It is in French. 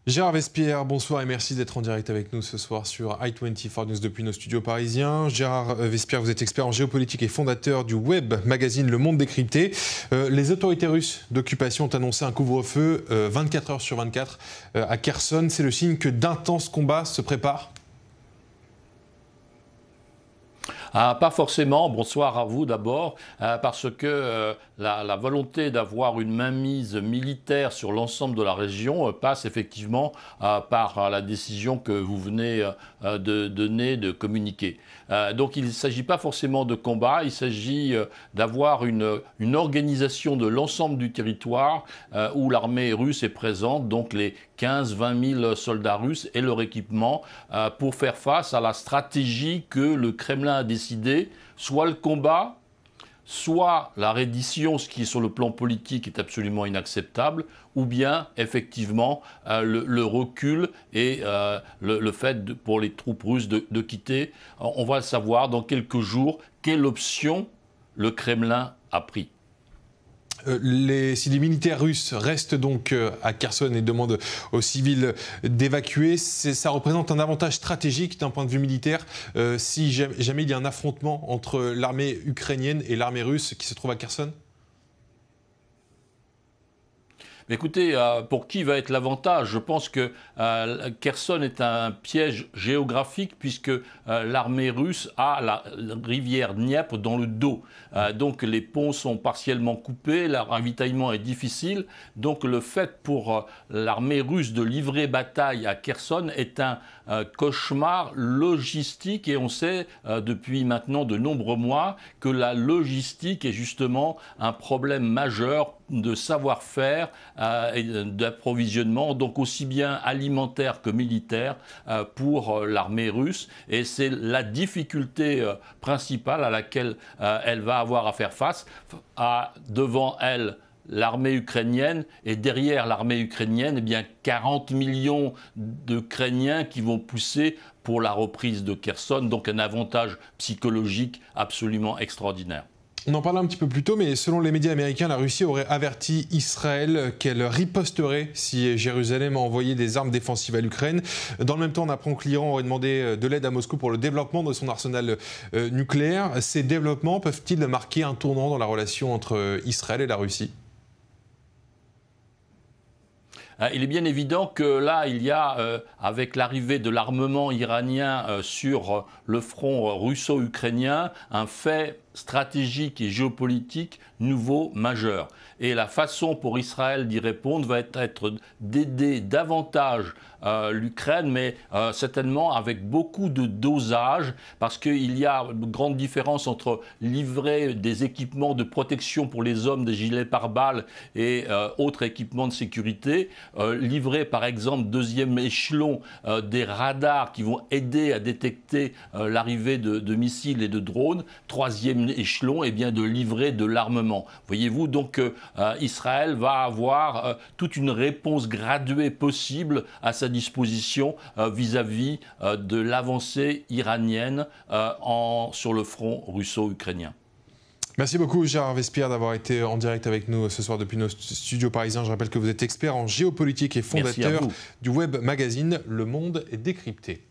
Gérard Vespierre, bonsoir et merci d'être en direct avec nous ce soir sur i24 News depuis nos studios parisiens. Gérard Vespierre, vous êtes expert en géopolitique et fondateur du web magazine Le Monde Décrypté. Les autorités russes d'occupation ont annoncé un couvre-feu 24 heures sur 24 à Kherson. C'est le signe que d'intenses combats se préparent? Pas forcément, bonsoir à vous d'abord, parce que la volonté d'avoir une mainmise militaire sur l'ensemble de la région passe effectivement par la décision que vous venez de donner, de communiquer. Donc il ne s'agit pas forcément de combat, il s'agit d'avoir une organisation de l'ensemble du territoire où l'armée russe est présente, donc les 15-20 000 soldats russes et leur équipement, pour faire face à la stratégie que le Kremlin a décidé, soit le combat, soit la reddition, ce qui sur le plan politique est absolument inacceptable, ou bien effectivement le recul et le fait pour les troupes russes de quitter. On va le savoir dans quelques jours quelle option le Kremlin a pris. Si les militaires russes restent donc à Kherson et demandent aux civils d'évacuer, ça représente un avantage stratégique d'un point de vue militaire si jamais il y a un affrontement entre l'armée ukrainienne et l'armée russe qui se trouve à Kherson? Écoutez, pour qui va être l'avantage? Je pense que Kherson est un piège géographique puisque l'armée russe a la rivière Dniepr dans le dos. Donc les ponts sont partiellement coupés, le ravitaillement est difficile. Donc le fait pour l'armée russe de livrer bataille à Kherson est un cauchemar logistique et on sait depuis maintenant de nombreux mois que la logistique est justement un problème majeur de savoir-faire et d'approvisionnement, donc aussi bien alimentaire que militaire pour l'armée russe. Et c'est la difficulté principale à laquelle elle va avoir à faire face. Devant elle, l'armée ukrainienne, et derrière l'armée ukrainienne, eh bien 40 millions d'Ukrainiens qui vont pousser pour la reprise de Kherson, donc un avantage psychologique absolument extraordinaire. On en parlait un petit peu plus tôt, mais selon les médias américains, la Russie aurait averti Israël qu'elle riposterait si Jérusalem envoyait des armes défensives à l'Ukraine. Dans le même temps, on apprend que l'Iran aurait demandé de l'aide à Moscou pour le développement de son arsenal nucléaire. Ces développements peuvent-ils marquer un tournant dans la relation entre Israël et la Russie ? Il est bien évident que là, il y a, avec l'arrivée de l'armement iranien sur le front russo-ukrainien, un fait stratégique et géopolitique nouveau majeur. Et la façon pour Israël d'y répondre va être d'aider davantage l'Ukraine, mais certainement avec beaucoup de dosage, parce qu'il y a une grande différence entre livrer des équipements de protection pour les hommes, des gilets pare-balles et autres équipements de sécurité, livrer par exemple deuxième échelon des radars qui vont aider à détecter l'arrivée de missiles et de drones, troisième échelon, eh bien de livrer de l'armement. Voyez-vous, donc Israël va avoir toute une réponse graduée possible à sa disposition vis-à-vis de l'avancée iranienne sur le front russo-ukrainien. Merci beaucoup Gérard Vespierre d'avoir été en direct avec nous ce soir depuis nos studios parisiens. Je rappelle que vous êtes expert en géopolitique et fondateur du web magazine Le Monde Décrypté.